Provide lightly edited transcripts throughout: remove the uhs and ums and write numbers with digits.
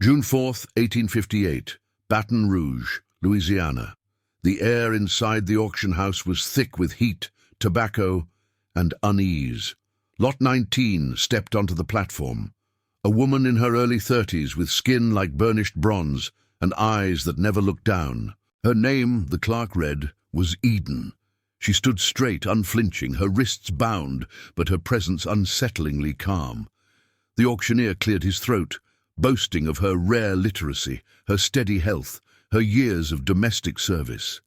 June 4th, 1858, Baton Rouge, Louisiana. The air inside the auction house was thick with heat, tobacco, and unease. Lot 19 stepped onto the platform. A woman in her early 30s with skin like burnished bronze and eyes that never looked down. Her name, the clerk read, was Eden. She stood straight, unflinching, her wrists bound, but her presence unsettlingly calm. The auctioneer cleared his throat, boasting of her rare literacy, her steady health, her years of domestic service.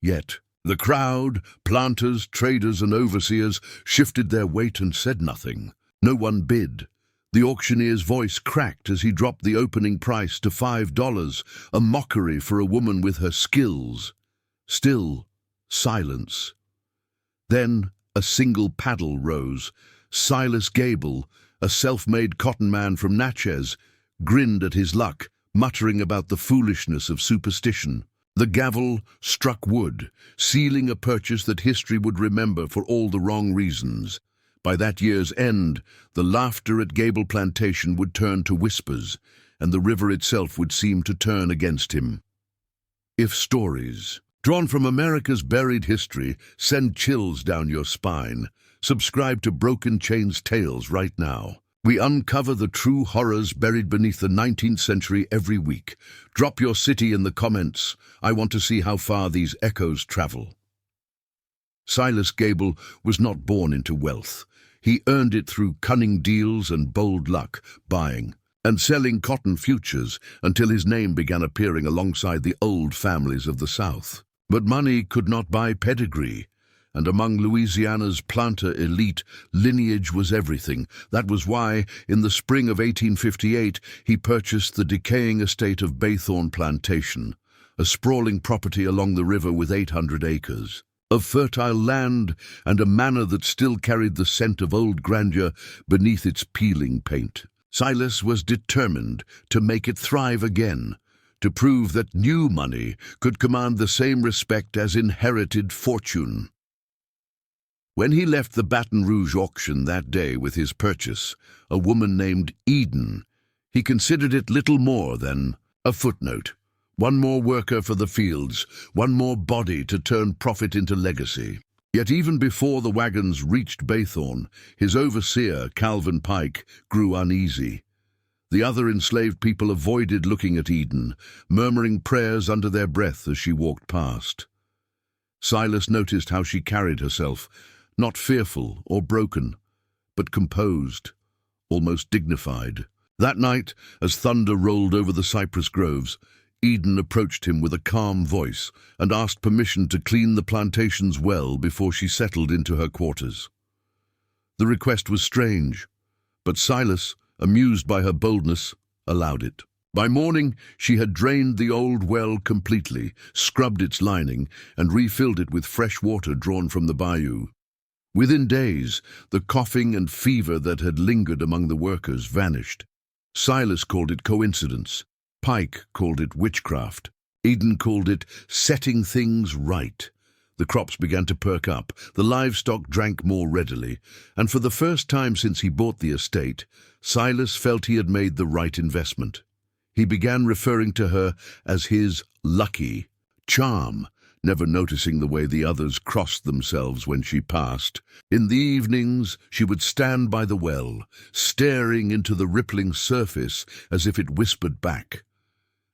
Yet, the crowd, planters, traders, and overseers shifted their weight and said nothing. No one bid. The auctioneer's voice cracked as he dropped the opening price to $5, a mockery for a woman with her skills. Still, silence. Then a single paddle rose. Silas Gable, a self-made cotton man from Natchez, grinned at his luck, muttering about the foolishness of superstition. The gavel struck wood, sealing a purchase that history would remember for all the wrong reasons. By that year's end, the laughter at Gable Plantation would turn to whispers, and the river itself would seem to turn against him. If stories, drawn from America's buried history, send chills down your spine, subscribe to Broken Chains Tales right now. We uncover the true horrors buried beneath the 19th century every week. Drop your city in the comments. I want to see how far these echoes travel. Silas Gable was not born into wealth. He earned it through cunning deals and bold luck, buying and selling cotton futures until his name began appearing alongside the old families of the South. But money could not buy pedigree. And among Louisiana's planter elite, lineage was everything. That was why, in the spring of 1858, he purchased the decaying estate of Baythorn Plantation, a sprawling property along the river with 800 acres of fertile land and a manor that still carried the scent of old grandeur beneath its peeling paint. Silas was determined to make it thrive again, to prove that new money could command the same respect as inherited fortune. When he left the Baton Rouge auction that day with his purchase, a woman named Eden, he considered it little more than a footnote. One more worker for the fields, one more body to turn profit into legacy. Yet even before the wagons reached Baythorn, his overseer, Calvin Pike, grew uneasy. The other enslaved people avoided looking at Eden, murmuring prayers under their breath as she walked past. Silas noticed how she carried herself, not fearful or broken, but composed, almost dignified. That night, as thunder rolled over the cypress groves, Eden approached him with a calm voice and asked permission to clean the plantation's well before she settled into her quarters. The request was strange, but Silas, amused by her boldness, allowed it. By morning, she had drained the old well completely, scrubbed its lining, and refilled it with fresh water drawn from the bayou. Within days, the coughing and fever that had lingered among the workers vanished. Silas called it coincidence. Pike called it witchcraft. Eden called it setting things right. The crops began to perk up, the livestock drank more readily, and for the first time since he bought the estate, Silas felt he had made the right investment. He began referring to her as his lucky charm, never noticing the way the others crossed themselves when she passed. In the evenings, she would stand by the well, staring into the rippling surface as if it whispered back.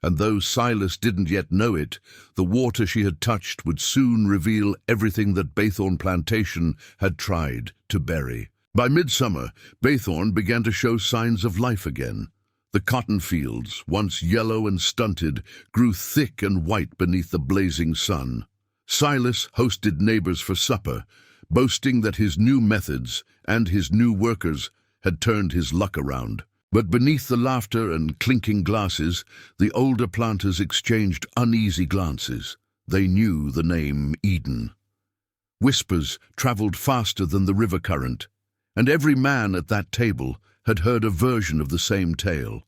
And though Silas didn't yet know it, the water she had touched would soon reveal everything that Baythorn Plantation had tried to bury. By midsummer, Baythorn began to show signs of life again. The cotton fields, once yellow and stunted, grew thick and white beneath the blazing sun. Silas hosted neighbors for supper, boasting that his new methods and his new workers had turned his luck around. But beneath the laughter and clinking glasses, the older planters exchanged uneasy glances. They knew the name Eden. Whispers traveled faster than the river current, and every man at that table had heard a version of the same tale.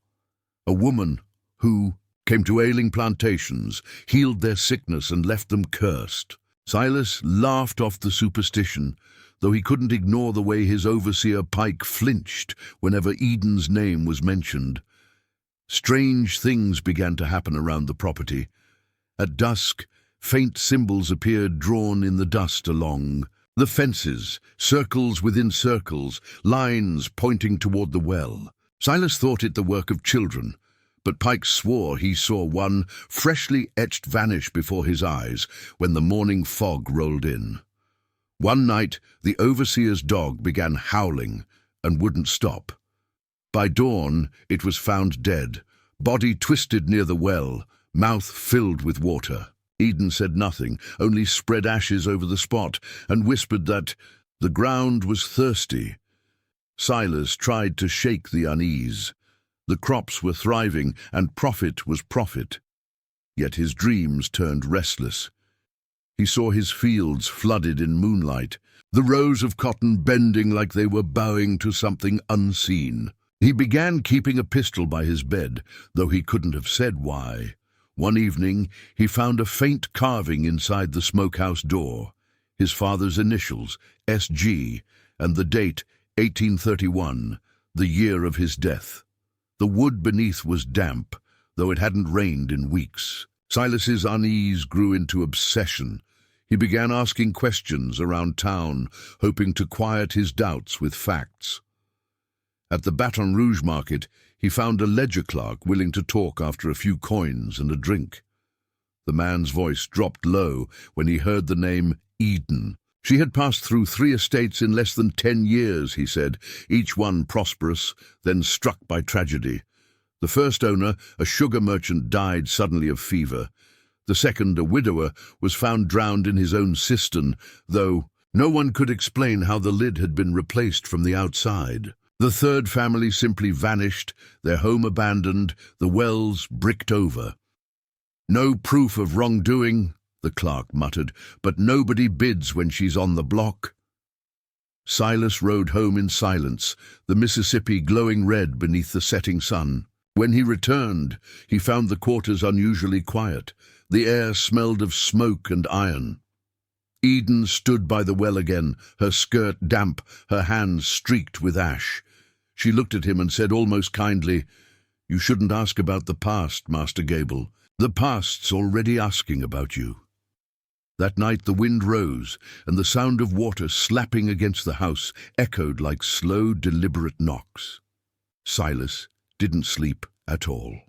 A woman who came to ailing plantations, healed their sickness and left them cursed. Silas laughed off the superstition, though he couldn't ignore the way his overseer Pike flinched whenever Eden's name was mentioned. Strange things began to happen around the property. At dusk, faint symbols appeared drawn in the dust along the fences, circles within circles, lines pointing toward the well. Silas thought it the work of children, but Pike swore he saw one freshly etched vanish before his eyes when the morning fog rolled in. One night, the overseer's dog began howling and wouldn't stop. By dawn, it was found dead, body twisted near the well, mouth filled with water. Eden said nothing, only spread ashes over the spot and whispered that the ground was thirsty. Silas tried to shake the unease. The crops were thriving and profit was profit. Yet his dreams turned restless. He saw his fields flooded in moonlight, the rows of cotton bending like they were bowing to something unseen. He began keeping a pistol by his bed, though he couldn't have said why. One evening, he found a faint carving inside the smokehouse door, his father's initials, S.G., and the date, 1831, the year of his death. The wood beneath was damp, though it hadn't rained in weeks. Silas's unease grew into obsession. He began asking questions around town, hoping to quiet his doubts with facts. At the Baton Rouge market, he found a ledger clerk willing to talk after a few coins and a drink. The man's voice dropped low when he heard the name Eden. She had passed through 3 estates in less than 10 years, he said, each one prosperous, then struck by tragedy. The first owner, a sugar merchant, died suddenly of fever. The second, a widower, was found drowned in his own cistern, though no one could explain how the lid had been replaced from the outside. The third family simply vanished, their home abandoned, the wells bricked over. "No proof of wrongdoing," the clerk muttered, "but nobody bids when she's on the block." Silas rode home in silence, the Mississippi glowing red beneath the setting sun. When he returned, he found the quarters unusually quiet. The air smelled of smoke and iron. Eden stood by the well again, her skirt damp, her hands streaked with ash. She looked at him and said almost kindly, "You shouldn't ask about the past, Master Gable. The past's already asking about you." That night the wind rose, and the sound of water slapping against the house echoed like slow, deliberate knocks. Silas didn't sleep at all.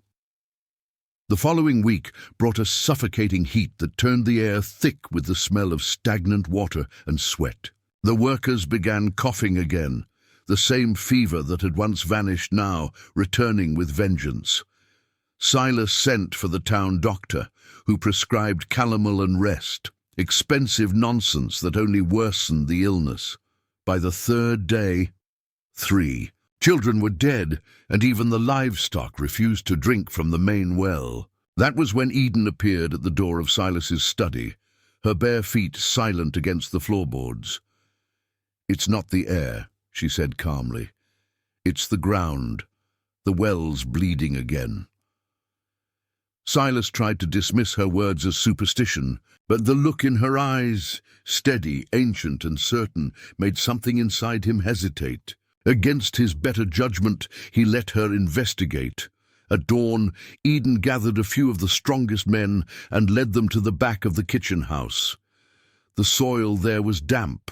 The following week brought a suffocating heat that turned the air thick with the smell of stagnant water and sweat. The workers began coughing again, the same fever that had once vanished now returning with vengeance. Silas sent for the town doctor, who prescribed calomel and rest, expensive nonsense that only worsened the illness. By the third day, 3 children were dead, and even the livestock refused to drink from the main well. That was when Eden appeared at the door of Silas's study, her bare feet silent against the floorboards. "It's not the air," she said calmly. "It's the ground. The well's bleeding again." Silas tried to dismiss her words as superstition, but the look in her eyes, steady, ancient, and certain, made something inside him hesitate. Against his better judgment, he let her investigate. At dawn, Eden gathered a few of the strongest men and led them to the back of the kitchen house. The soil there was damp,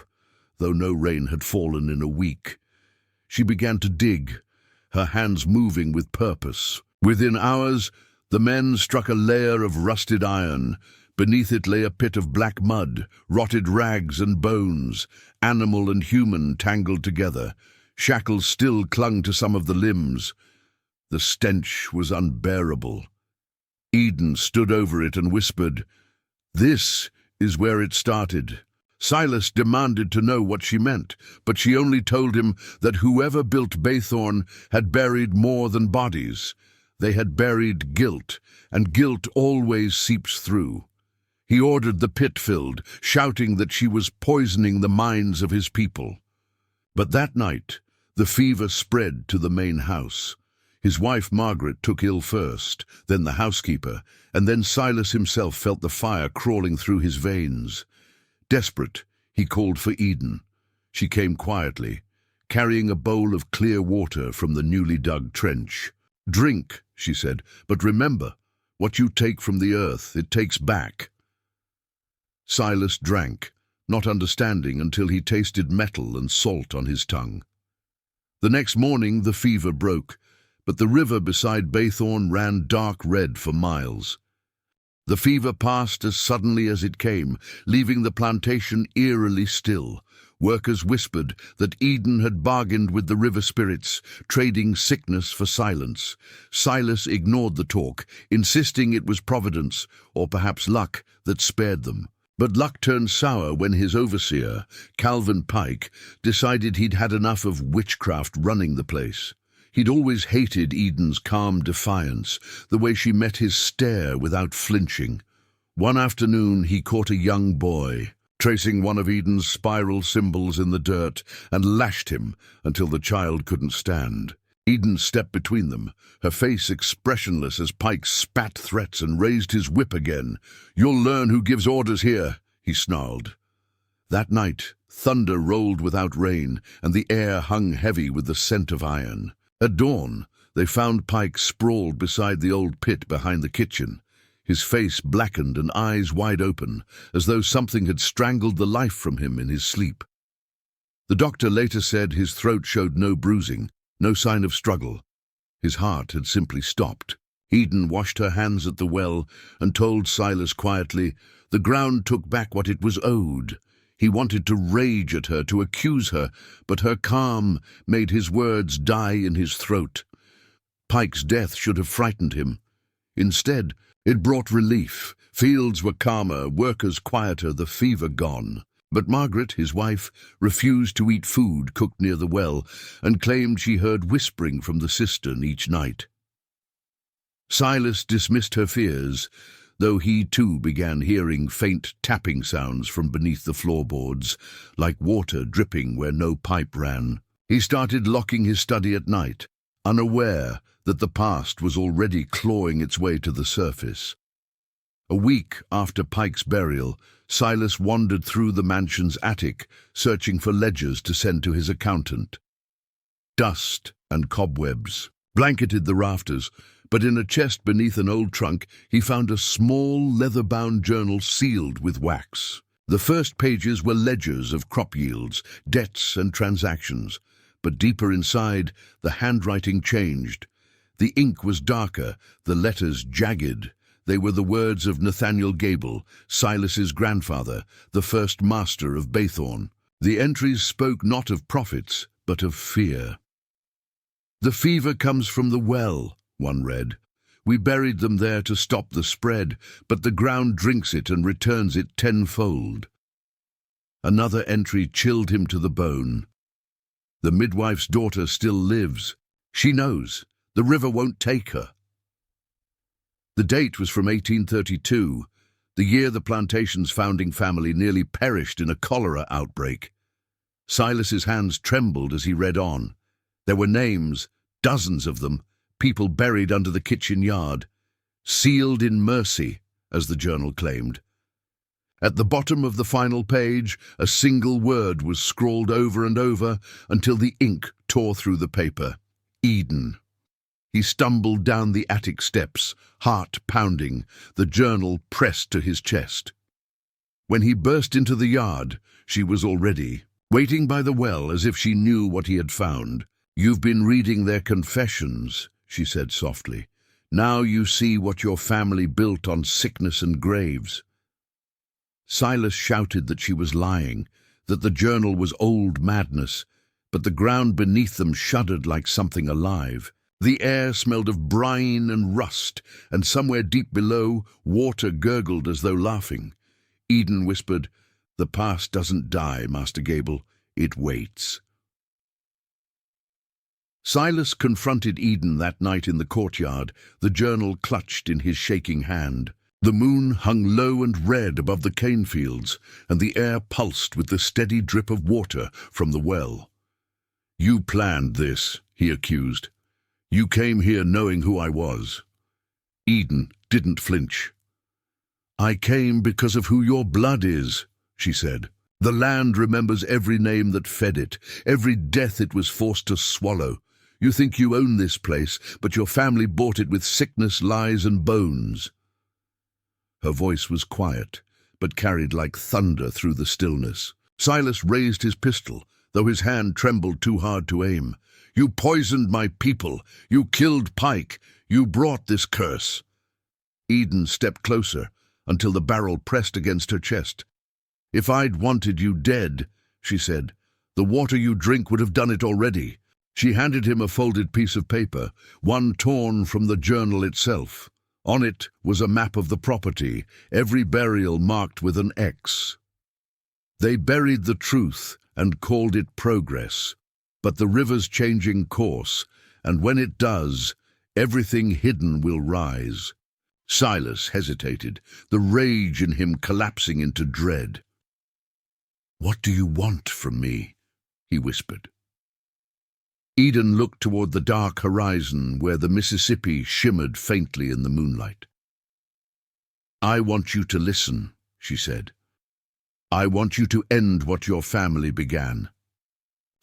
though no rain had fallen in a week. She began to dig, her hands moving with purpose. Within hours, the men struck a layer of rusted iron. Beneath it lay a pit of black mud, rotted rags and bones, animal and human tangled together. Shackles still clung to some of the limbs. The stench was unbearable. Eden stood over it and whispered, "This is where it started." Silas demanded to know what she meant, but she only told him that whoever built Baythorn had buried more than bodies. They had buried guilt, and guilt always seeps through. He ordered the pit filled, shouting that she was poisoning the minds of his people. But that night, the fever spread to the main house. His wife Margaret took ill first, then the housekeeper, and then Silas himself felt the fire crawling through his veins. Desperate, he called for Eden. She came quietly, carrying a bowl of clear water from the newly dug trench. "Drink," she said, "but remember, what you take from the earth, it takes back." Silas drank, not understanding until he tasted metal and salt on his tongue. The next morning the fever broke, but the river beside Baythorn ran dark red for miles. The fever passed as suddenly as it came, leaving the plantation eerily still. Workers whispered that Eden had bargained with the river spirits, trading sickness for silence. Silas ignored the talk, insisting it was providence, or perhaps luck, that spared them. But luck turned sour when his overseer, Calvin Pike, decided he'd had enough of witchcraft running the place. He'd always hated Eden's calm defiance, the way she met his stare without flinching. One afternoon he caught a young boy, tracing one of Eden's spiral symbols in the dirt, and lashed him until the child couldn't stand. Eden stepped between them, her face expressionless as Pike spat threats and raised his whip again. "You'll learn who gives orders here," he snarled. That night, thunder rolled without rain, and the air hung heavy with the scent of iron. At dawn, they found Pike sprawled beside the old pit behind the kitchen, his face blackened and eyes wide open, as though something had strangled the life from him in his sleep. The doctor later said his throat showed no bruising, no sign of struggle. His heart had simply stopped. Eden washed her hands at the well and told Silas quietly, the ground took back what it was owed. He wanted to rage at her, to accuse her, but her calm made his words die in his throat. Pike's death should have frightened him. Instead, it brought relief. Fields were calmer, workers quieter, the fever gone. But Margaret, his wife, refused to eat food cooked near the well and claimed she heard whispering from the cistern each night. Silas dismissed her fears, though he too began hearing faint tapping sounds from beneath the floorboards, like water dripping where no pipe ran. He started locking his study at night, unaware that the past was already clawing its way to the surface. A week after Pike's burial, Silas wandered through the mansion's attic, searching for ledgers to send to his accountant. Dust and cobwebs blanketed the rafters, but in a chest beneath an old trunk he found a small leather-bound journal sealed with wax. The first pages were ledgers of crop yields, debts and transactions, but deeper inside the handwriting changed. The ink was darker, the letters jagged. They were the words of Nathaniel Gable, Silas's grandfather, the first master of Baythorn. The entries spoke not of profits, but of fear. "The fever comes from the well," one read. "We buried them there to stop the spread, but the ground drinks it and returns it tenfold." Another entry chilled him to the bone. "The midwife's daughter still lives. She knows. The river won't take her." The date was from 1832, the year the plantation's founding family nearly perished in a cholera outbreak. Silas's hands trembled as he read on. There were names, dozens of them, people buried under the kitchen yard, sealed in mercy, as the journal claimed. At the bottom of the final page, a single word was scrawled over and over until the ink tore through the paper. Eden. He stumbled down the attic steps, heart pounding, the journal pressed to his chest. When he burst into the yard, she was already waiting by the well as if she knew what he had found. "You've been reading their confessions," she said softly. "Now you see what your family built on sickness and graves." Silas shouted that she was lying, that the journal was old madness, but the ground beneath them shuddered like something alive. The air smelled of brine and rust, and somewhere deep below, water gurgled as though laughing. Eden whispered, "The past doesn't die, Master Gable. It waits." Silas confronted Eden that night in the courtyard, the journal clutched in his shaking hand. The moon hung low and red above the cane fields, and the air pulsed with the steady drip of water from the well. "You planned this," he accused. "You came here knowing who I was." Eden didn't flinch. "I came because of who your blood is," she said. "The land remembers every name that fed it, every death it was forced to swallow. You think you own this place, but your family bought it with sickness, lies, and bones." Her voice was quiet, but carried like thunder through the stillness. Silas raised his pistol, though his hand trembled too hard to aim. "You poisoned my people. You killed Pike. You brought this curse." Eden stepped closer, until the barrel pressed against her chest. "If I'd wanted you dead," she said, "the water you drink would have done it already." She handed him a folded piece of paper, one torn from the journal itself. On it was a map of the property, every burial marked with an X. "They buried the truth and called it progress, but the river's changing course, and when it does, everything hidden will rise." Silas hesitated, the rage in him collapsing into dread. "What do you want from me?" he whispered. Eden looked toward the dark horizon where the Mississippi shimmered faintly in the moonlight. "I want you to listen," she said. "I want you to end what your family began.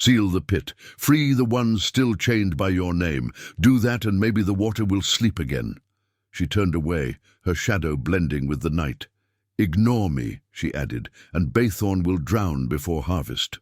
Seal the pit, free the ones still chained by your name. Do that and maybe the water will sleep again." She turned away, her shadow blending with the night. "Ignore me," she added, "and Baythorn will drown before harvest."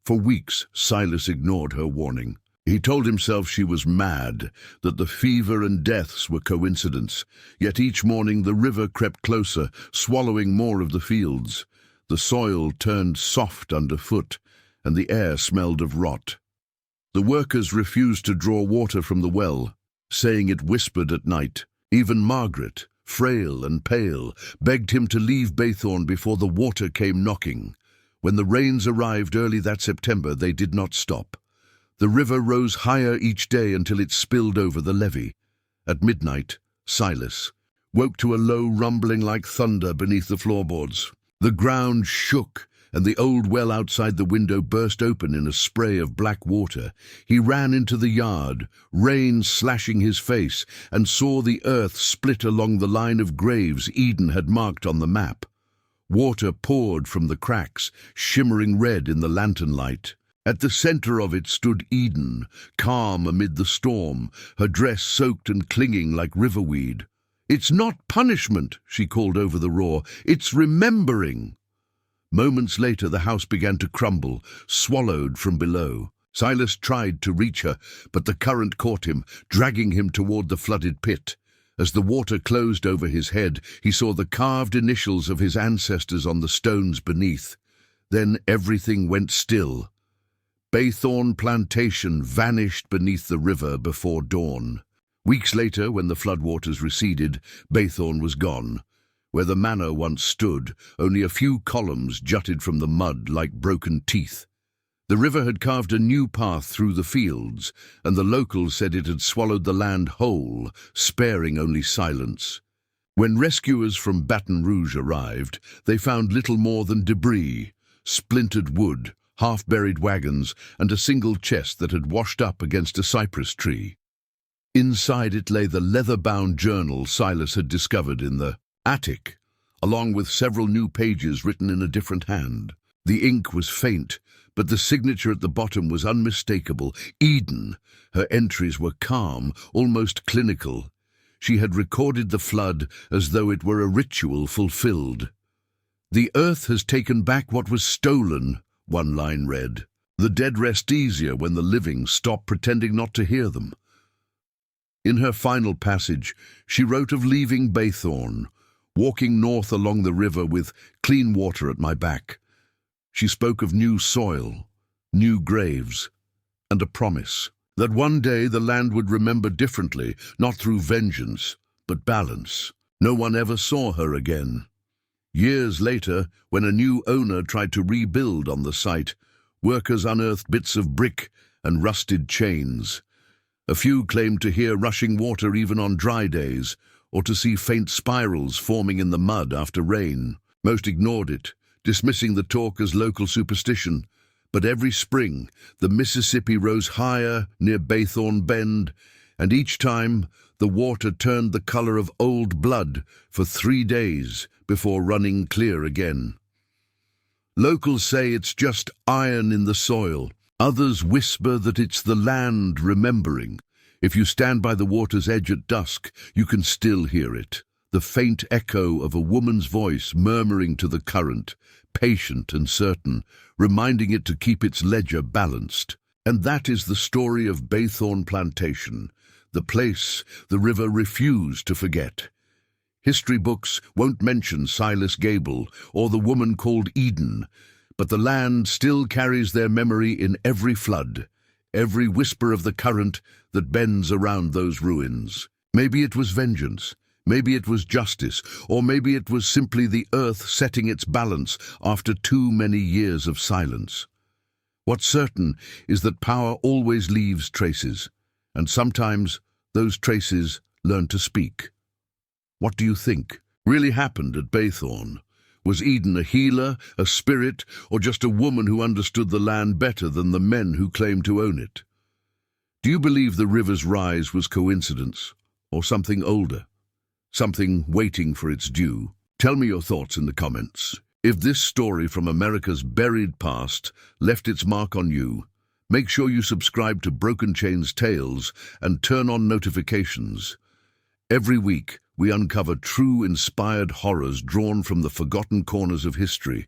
For weeks, Silas ignored her warning. He told himself she was mad, that the fever and deaths were coincidence. Yet each morning the river crept closer, swallowing more of the fields. The soil turned soft underfoot, and the air smelled of rot. The workers refused to draw water from the well, saying it whispered at night. Even Margaret, frail and pale, begged him to leave Baythorn before the water came knocking. When the rains arrived early that September, they did not stop. The river rose higher each day until it spilled over the levee. At midnight, Silas woke to a low rumbling like thunder beneath the floorboards. The ground shook, and the old well outside the window burst open in a spray of black water. He ran into the yard, rain slashing his face, and saw the earth split along the line of graves Eden had marked on the map. Water poured from the cracks, shimmering red in the lantern light. At the center of it stood Eden, calm amid the storm, her dress soaked and clinging like riverweed. "It's not punishment," she called over the roar. "It's remembering." Moments later, the house began to crumble, swallowed from below. Silas tried to reach her, but the current caught him, dragging him toward the flooded pit. As the water closed over his head, he saw the carved initials of his ancestors on the stones beneath. Then everything went still. Baythorn Plantation vanished beneath the river before dawn. Weeks later, when the floodwaters receded, Baythorn was gone. Where the manor once stood, only a few columns jutted from the mud like broken teeth. The river had carved a new path through the fields, and the locals said it had swallowed the land whole, sparing only silence. When rescuers from Baton Rouge arrived, they found little more than debris, splintered wood, half-buried wagons, and a single chest that had washed up against a cypress tree. Inside it lay the leather-bound journal Silas had discovered in the attic, along with several new pages written in a different hand. The ink was faint, but the signature at the bottom was unmistakable. Eden. Her entries were calm, almost clinical. She had recorded the flood as though it were a ritual fulfilled. "The earth has taken back what was stolen," one line read. "The dead rest easier when the living stop pretending not to hear them." In her final passage, she wrote of leaving Baythorn, walking north along the river with clean water at my back. She spoke of new soil, new graves, and a promise that one day the land would remember differently, not through vengeance, but balance. No one ever saw her again. Years later, when a new owner tried to rebuild on the site, workers unearthed bits of brick and rusted chains. A few claimed to hear rushing water even on dry days, or to see faint spirals forming in the mud after rain. Most ignored it, dismissing the talk as local superstition. But every spring, the Mississippi rose higher near Baythorn Bend, and each time the water turned the color of old blood for 3 days before running clear again. Locals say it's just iron in the soil, Others whisper that it's the land remembering. If you stand by the water's edge at dusk, you can still hear it. The faint echo of a woman's voice murmuring to the current, patient and certain, reminding it to keep its ledger balanced. And that is the story of Baythorn Plantation, the place the river refused to forget. History books won't mention Silas Gable or the woman called Eden, but the land still carries their memory in every flood, every whisper of the current that bends around those ruins. Maybe it was vengeance, maybe it was justice, or maybe it was simply the earth setting its balance after too many years of silence. What's certain is that power always leaves traces, and sometimes those traces learn to speak. What do you think really happened at Baythorn? Was Eden a healer, a spirit, or just a woman who understood the land better than the men who claimed to own it? Do you believe the river's rise was coincidence, or something older, something waiting for its due? Tell me your thoughts in the comments. If this story from America's buried past left its mark on you, make sure you subscribe to Broken Chains Tales and turn on notifications. Every week, we uncover true inspired horrors drawn from the forgotten corners of history,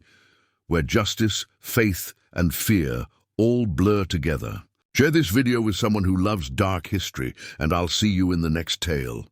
where justice, faith, and fear all blur together. Share this video with someone who loves dark history, and I'll see you in the next tale.